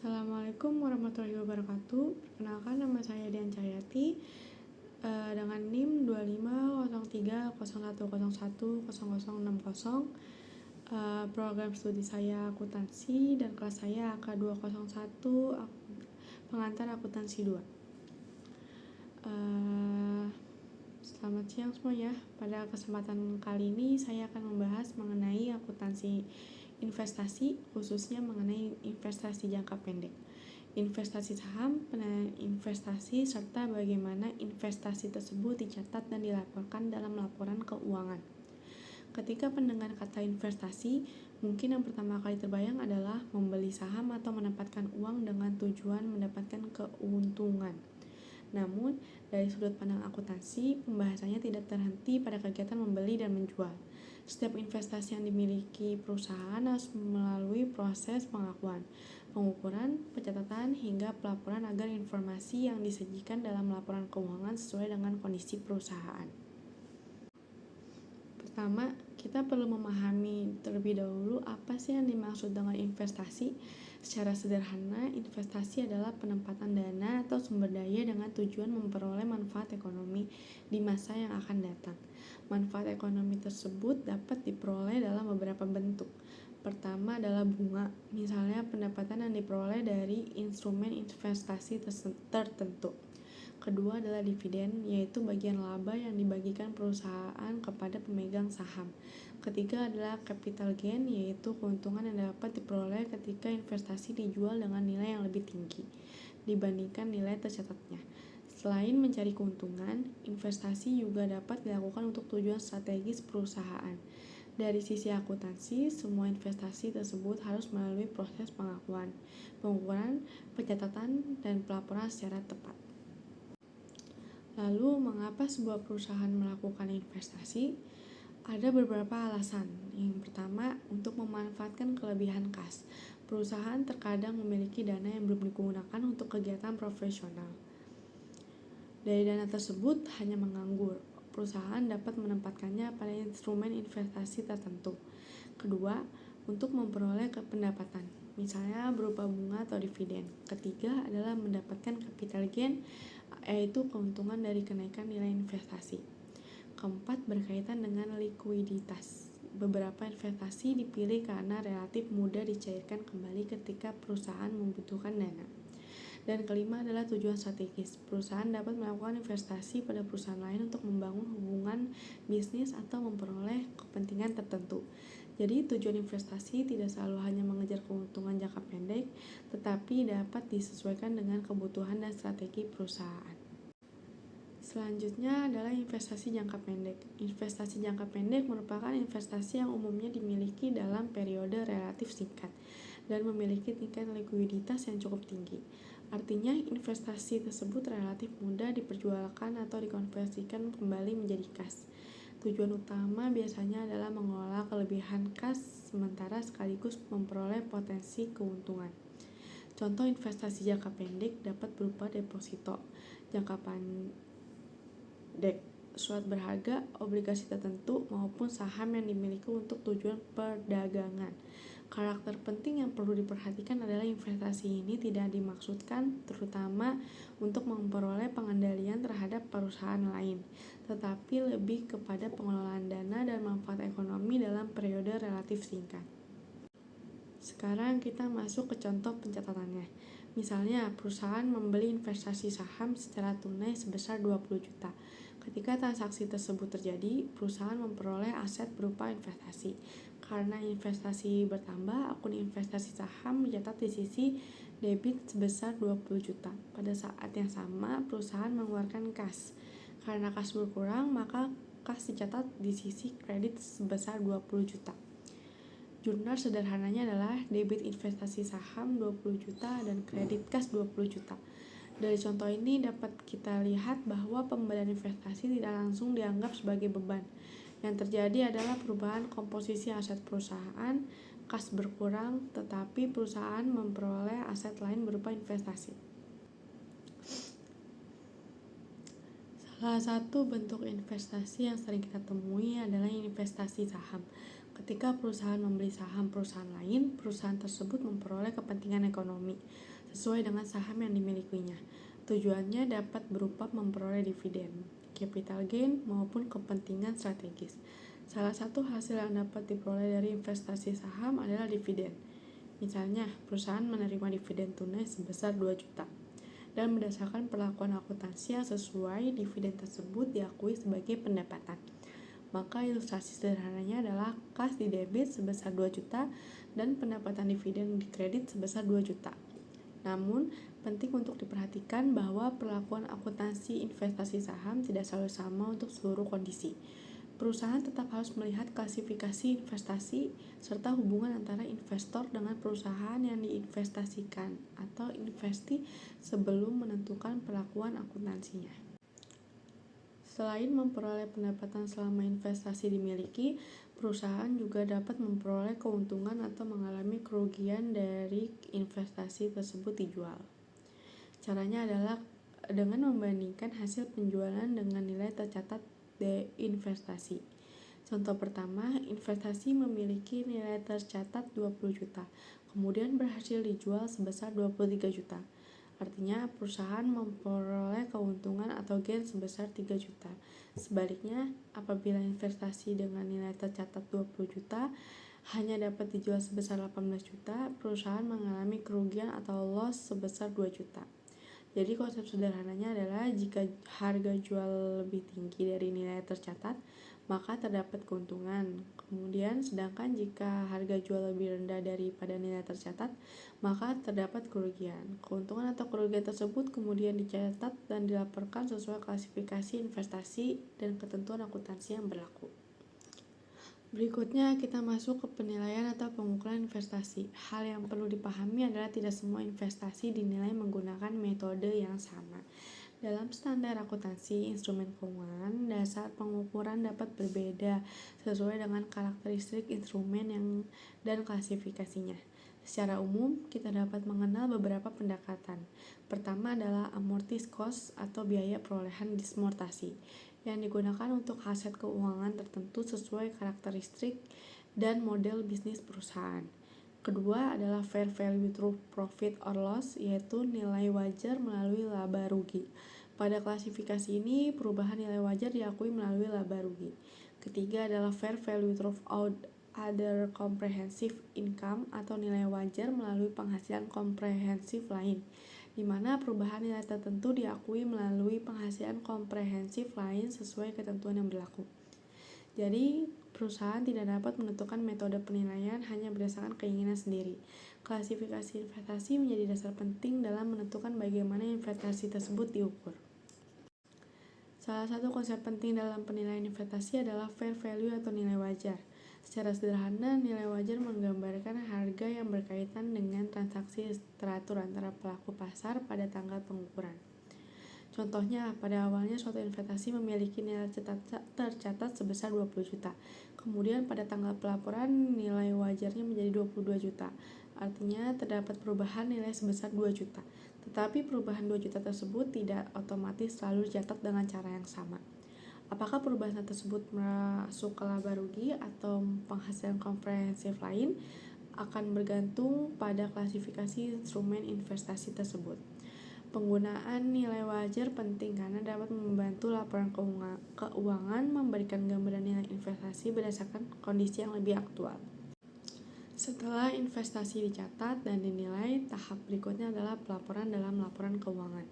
Assalamualaikum warahmatullahi wabarakatuh. Perkenalkan, nama saya Dian Cahyati dengan NIM 250301010060. Program studi saya akuntansi dan kelas saya AK201 pengantar akuntansi 2. Selamat siang semuanya. Pada kesempatan kali ini saya akan membahas mengenai akuntansi investasi, khususnya mengenai investasi jangka pendek, investasi saham, penilaian investasi, serta bagaimana investasi tersebut dicatat dan dilaporkan dalam laporan keuangan. Ketika mendengar kata investasi, mungkin yang pertama kali terbayang adalah membeli saham atau menempatkan uang dengan tujuan mendapatkan keuntungan. Namun, dari sudut pandang akuntansi, pembahasannya tidak terhenti pada kegiatan membeli dan menjual. Setiap investasi yang dimiliki perusahaan harus melalui proses pengakuan, pengukuran, pencatatan, hingga pelaporan agar informasi yang disajikan dalam laporan keuangan sesuai dengan kondisi perusahaan. Pertama, kita perlu memahami terlebih dahulu apa sih yang dimaksud dengan investasi. Secara sederhana, investasi adalah penempatan dana atau sumber daya dengan tujuan memperoleh manfaat ekonomi di masa yang akan datang. Manfaat ekonomi tersebut dapat diperoleh dalam beberapa bentuk. Pertama adalah bunga, misalnya pendapatan yang diperoleh dari instrumen investasi tertentu. Kedua adalah dividen, yaitu bagian laba yang dibagikan perusahaan kepada pemegang saham. Ketiga adalah capital gain, yaitu keuntungan yang dapat diperoleh ketika investasi dijual dengan nilai yang lebih tinggi dibandingkan nilai tercatatnya. Selain mencari keuntungan, investasi juga dapat dilakukan untuk tujuan strategis perusahaan. Dari sisi akuntansi, semua investasi tersebut harus melalui proses pengakuan, pengukuran, pencatatan, dan pelaporan secara tepat. Lalu, mengapa sebuah perusahaan melakukan investasi? Ada beberapa alasan. Yang pertama, untuk memanfaatkan kelebihan kas. Perusahaan terkadang memiliki dana yang belum digunakan untuk kegiatan profesional. Dari dana tersebut hanya menganggur. Perusahaan dapat menempatkannya pada instrumen investasi tertentu. Kedua, untuk memperoleh pendapatan, misalnya berupa bunga atau dividen. Ketiga adalah mendapatkan capital gain, yaitu keuntungan dari kenaikan nilai investasi. Keempat, berkaitan dengan likuiditas. Beberapa investasi dipilih karena relatif mudah dicairkan kembali ketika perusahaan membutuhkan dana. Dan kelima adalah tujuan strategis. Perusahaan dapat melakukan investasi pada perusahaan lain untuk membangun hubungan bisnis atau memperoleh kepentingan tertentu. Jadi tujuan investasi tidak selalu hanya mengejar keuntungan jangka pendek, tetapi dapat disesuaikan dengan kebutuhan dan strategi perusahaan. Selanjutnya adalah investasi jangka pendek. Investasi jangka pendek merupakan investasi yang umumnya dimiliki dalam periode relatif singkat dan memiliki tingkat likuiditas yang cukup tinggi. Artinya, investasi tersebut relatif mudah diperjualkan atau dikonversikan kembali menjadi kas. Tujuan utama biasanya adalah mengelola kelebihan kas sementara sekaligus memperoleh potensi keuntungan. Contoh investasi jangka pendek dapat berupa deposito jangka pendek, surat berharga, obligasi tertentu, maupun saham yang dimiliki untuk tujuan perdagangan. Karakter penting yang perlu diperhatikan adalah investasi ini tidak dimaksudkan terutama untuk memperoleh pengendalian terhadap perusahaan lain, tetapi lebih kepada pengelolaan dana dan manfaat ekonomi dalam periode relatif singkat. Sekarang kita masuk ke contoh pencatatannya. Misalnya, perusahaan membeli investasi saham secara tunai sebesar 20 juta. Ketika transaksi tersebut terjadi, perusahaan memperoleh aset berupa investasi. Karena investasi bertambah, akun investasi saham dicatat di sisi debit sebesar 20 juta. Pada saat yang sama, perusahaan mengeluarkan kas. Karena kas berkurang, maka kas dicatat di sisi kredit sebesar 20 juta. Jurnal sederhananya adalah debit investasi saham 20 juta dan kredit kas 20 juta. Dari contoh ini dapat kita lihat bahwa pembelian investasi tidak langsung dianggap sebagai beban. Yang terjadi adalah perubahan komposisi aset perusahaan, kas berkurang, tetapi perusahaan memperoleh aset lain berupa investasi. Salah satu bentuk investasi yang sering kita temui adalah investasi saham. Ketika perusahaan membeli saham perusahaan lain, perusahaan tersebut memperoleh kepentingan ekonomi. sesuai dengan saham yang dimilikinya. Tujuannya dapat berupa memperoleh dividen, capital gain, maupun kepentingan strategis. Salah satu hasil yang dapat diperoleh dari investasi saham adalah dividen. Misalnya, perusahaan menerima dividen tunai sebesar 2 juta. Dan berdasarkan perlakuan akuntansi yang sesuai, dividen tersebut diakui sebagai pendapatan. Maka ilustrasi sederhananya adalah kas di debit sebesar 2 juta dan pendapatan dividen di kredit sebesar 2 juta. Namun, penting untuk diperhatikan bahwa perlakuan akuntansi investasi saham tidak selalu sama untuk seluruh kondisi. Perusahaan tetap harus melihat klasifikasi investasi serta hubungan antara investor dengan perusahaan yang diinvestasikan atau investi sebelum menentukan perlakuan akuntansinya. Selain memperoleh pendapatan selama investasi dimiliki, perusahaan juga dapat memperoleh keuntungan atau mengalami kerugian dari investasi tersebut dijual. Caranya adalah dengan membandingkan hasil penjualan dengan nilai tercatat di investasi. Contoh pertama, investasi memiliki nilai tercatat 20 juta, kemudian berhasil dijual sebesar 23 juta. Artinya perusahaan memperoleh keuntungan atau gain sebesar 3 juta. Sebaliknya, apabila investasi dengan nilai tercatat 20 juta hanya dapat dijual sebesar 18 juta, perusahaan mengalami kerugian atau loss sebesar 2 juta. Jadi konsep sederhananya adalah jika harga jual lebih tinggi dari nilai tercatat, maka terdapat keuntungan. Kemudian sedangkan jika harga jual lebih rendah daripada nilai tercatat, maka terdapat kerugian. Keuntungan atau kerugian tersebut kemudian dicatat dan dilaporkan sesuai klasifikasi investasi dan ketentuan akuntansi yang berlaku. Berikutnya kita masuk ke penilaian atau pengukuran investasi. Hal yang perlu dipahami adalah tidak semua investasi dinilai menggunakan metode yang sama. Dalam standar akuntansi instrumen keuangan, dasar pengukuran dapat berbeda sesuai dengan karakteristik instrumen dan klasifikasinya. Secara umum, kita dapat mengenal beberapa pendekatan. Pertama adalah amortis cost atau biaya perolehan disamortasi, yang digunakan untuk aset keuangan tertentu sesuai karakteristik dan model bisnis perusahaan. Kedua adalah fair value through profit or loss, yaitu nilai wajar melalui laba rugi. Pada klasifikasi ini, perubahan nilai wajar diakui melalui laba rugi. Ketiga adalah fair value through other comprehensive income atau nilai wajar melalui penghasilan komprehensif lain, di mana perubahan nilai tertentu diakui melalui penghasilan komprehensif lain sesuai ketentuan yang berlaku. Jadi, perusahaan tidak dapat menentukan metode penilaian hanya berdasarkan keinginan sendiri. Klasifikasi investasi menjadi dasar penting dalam menentukan bagaimana investasi tersebut diukur. Salah satu konsep penting dalam penilaian investasi adalah fair value atau nilai wajar. Secara sederhana, nilai wajar menggambarkan harga yang berkaitan dengan transaksi teratur antara pelaku pasar pada tanggal pengukuran. Contohnya, pada awalnya suatu investasi memiliki nilai tercatat sebesar 20 juta. Kemudian pada tanggal pelaporan nilai wajarnya menjadi 22 juta. Artinya terdapat perubahan nilai sebesar 2 juta. Tetapi perubahan 2 juta tersebut tidak otomatis selalu dicatat dengan cara yang sama. Apakah perubahan tersebut masuk ke laba rugi atau penghasilan komprehensif lain akan bergantung pada klasifikasi instrumen investasi tersebut. Penggunaan nilai wajar penting karena dapat membantu laporan keuangan memberikan gambaran nilai investasi berdasarkan kondisi yang lebih aktual. Setelah investasi dicatat dan dinilai, tahap berikutnya adalah pelaporan dalam laporan keuangan.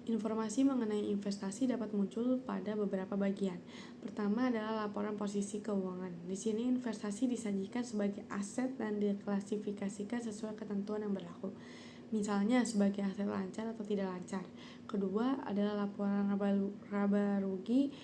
Informasi mengenai investasi dapat muncul pada beberapa bagian. Pertama adalah laporan posisi keuangan. Di sini investasi disajikan sebagai aset dan diklasifikasikan sesuai ketentuan yang berlaku. Misalnya sebagai aset lancar atau tidak lancar. Kedua adalah laporan laba rugi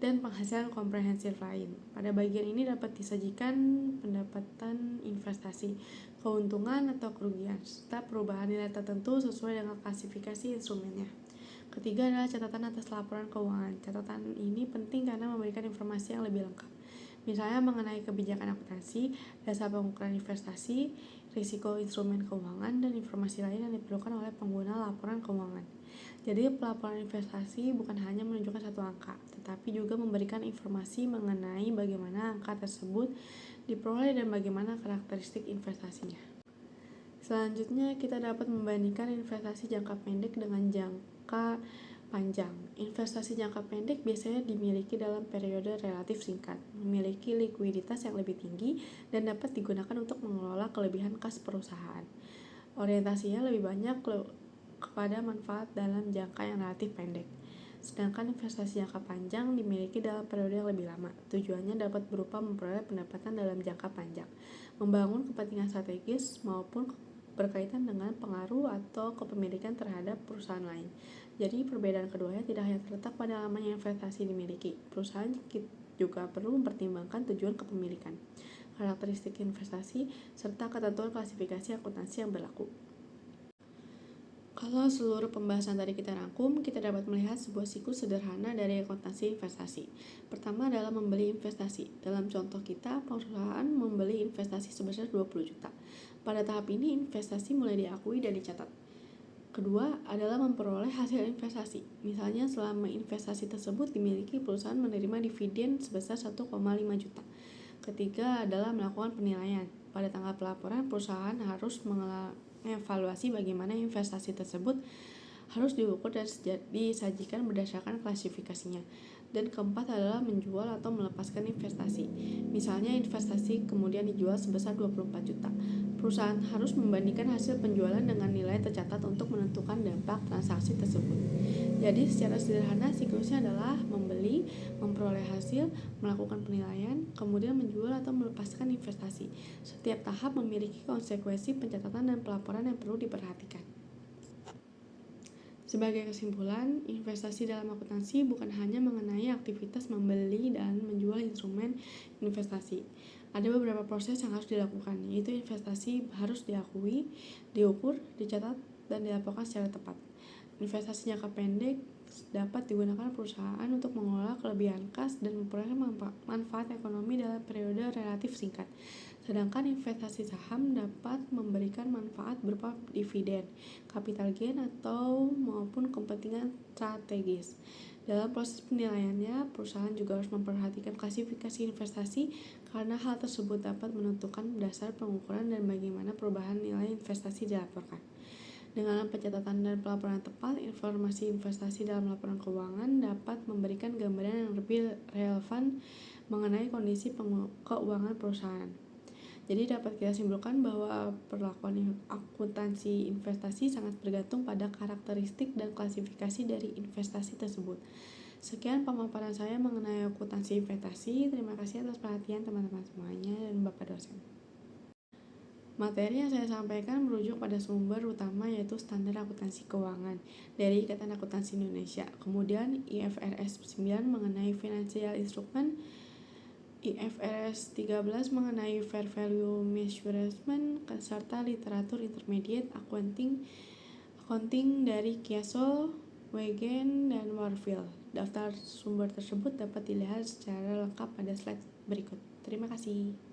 dan penghasilan komprehensif lain. Pada bagian ini dapat disajikan pendapatan investasi, keuntungan atau kerugian, serta perubahan nilai tertentu sesuai dengan klasifikasi instrumennya. Ketiga adalah catatan atas laporan keuangan. Catatan ini penting karena memberikan informasi yang lebih lengkap. Misalnya mengenai kebijakan akuntansi, dasar pengukuran investasi, risiko instrumen keuangan, dan informasi lain yang diperlukan oleh pengguna laporan keuangan. Jadi pelaporan investasi bukan hanya menunjukkan satu angka, tetapi juga memberikan informasi mengenai bagaimana angka tersebut diperoleh dan bagaimana karakteristik investasinya. Selanjutnya, kita dapat membandingkan investasi jangka pendek dengan jangka panjang. Investasi jangka pendek biasanya dimiliki dalam periode relatif singkat, memiliki likuiditas yang lebih tinggi, dan dapat digunakan untuk mengelola kelebihan kas perusahaan. Orientasinya lebih banyak kepada manfaat dalam jangka yang relatif pendek. Sedangkan investasi jangka panjang dimiliki dalam periode yang lebih lama. Tujuannya dapat berupa memperoleh pendapatan dalam jangka panjang, membangun kepentingan strategis, maupun berkaitan dengan pengaruh atau kepemilikan terhadap perusahaan lain. Jadi perbedaan keduanya tidak hanya terletak pada lamanya investasi dimiliki. Perusahaan juga perlu mempertimbangkan tujuan kepemilikan, karakteristik investasi, serta ketentuan klasifikasi akuntansi yang berlaku. Kalau seluruh pembahasan tadi kita rangkum, kita dapat melihat sebuah siklus sederhana dari akuntansi investasi. Pertama adalah membeli investasi. Dalam contoh kita, perusahaan membeli investasi sebesar 20 juta. Pada tahap ini, investasi mulai diakui dan dicatat. Kedua adalah memperoleh hasil investasi. Misalnya selama investasi tersebut dimiliki, perusahaan menerima dividen sebesar 1,5 juta. Ketiga adalah melakukan penilaian. Pada tanggal pelaporan, perusahaan harus mengevaluasi bagaimana investasi tersebut harus diukur dan disajikan berdasarkan klasifikasinya. Dan keempat adalah menjual atau melepaskan investasi. Misalnya investasi kemudian dijual sebesar 24 juta. Perusahaan harus membandingkan hasil penjualan dengan nilai tercatat untuk menentukan dampak transaksi tersebut. Jadi secara sederhana siklusnya adalah membeli, memperoleh hasil, melakukan penilaian, kemudian menjual atau melepaskan investasi. Setiap tahap memiliki konsekuensi pencatatan dan pelaporan yang perlu diperhatikan. Sebagai kesimpulan, investasi dalam akuntansi bukan hanya mengenai aktivitas membeli dan menjual instrumen investasi. Ada beberapa proses yang harus dilakukan, yaitu investasi harus diakui, diukur, dicatat, dan dilaporkan secara tepat. Investasi jangka pendek dapat digunakan perusahaan untuk mengelola kelebihan kas dan memperoleh manfaat ekonomi dalam periode relatif singkat. Sedangkan investasi saham dapat memberikan manfaat berupa dividen, capital gain atau maupun kepentingan strategis. Dalam proses penilaiannya, perusahaan juga harus memperhatikan klasifikasi investasi karena hal tersebut dapat menentukan dasar pengukuran dan bagaimana perubahan nilai investasi dilaporkan. Dengan pencatatan dan pelaporan tepat, informasi investasi dalam laporan keuangan dapat memberikan gambaran yang lebih relevan mengenai kondisi keuangan perusahaan. Jadi dapat kita simpulkan bahwa perlakuan akuntansi investasi sangat bergantung pada karakteristik dan klasifikasi dari investasi tersebut. Sekian pemaparan saya mengenai akuntansi investasi. Terima kasih atas perhatian teman-teman semuanya dan Bapak dosen. Materi yang saya sampaikan merujuk pada sumber utama yaitu Standar Akuntansi Keuangan dari Ikatan Akuntansi Indonesia. Kemudian IFRS 9 mengenai Financial Instrument, IFRS 13 mengenai Fair Value Measurement, serta literatur intermediate accounting dari Kiaso, Wegen, dan Warfield. Daftar sumber tersebut dapat dilihat secara lengkap pada slide berikut. Terima kasih.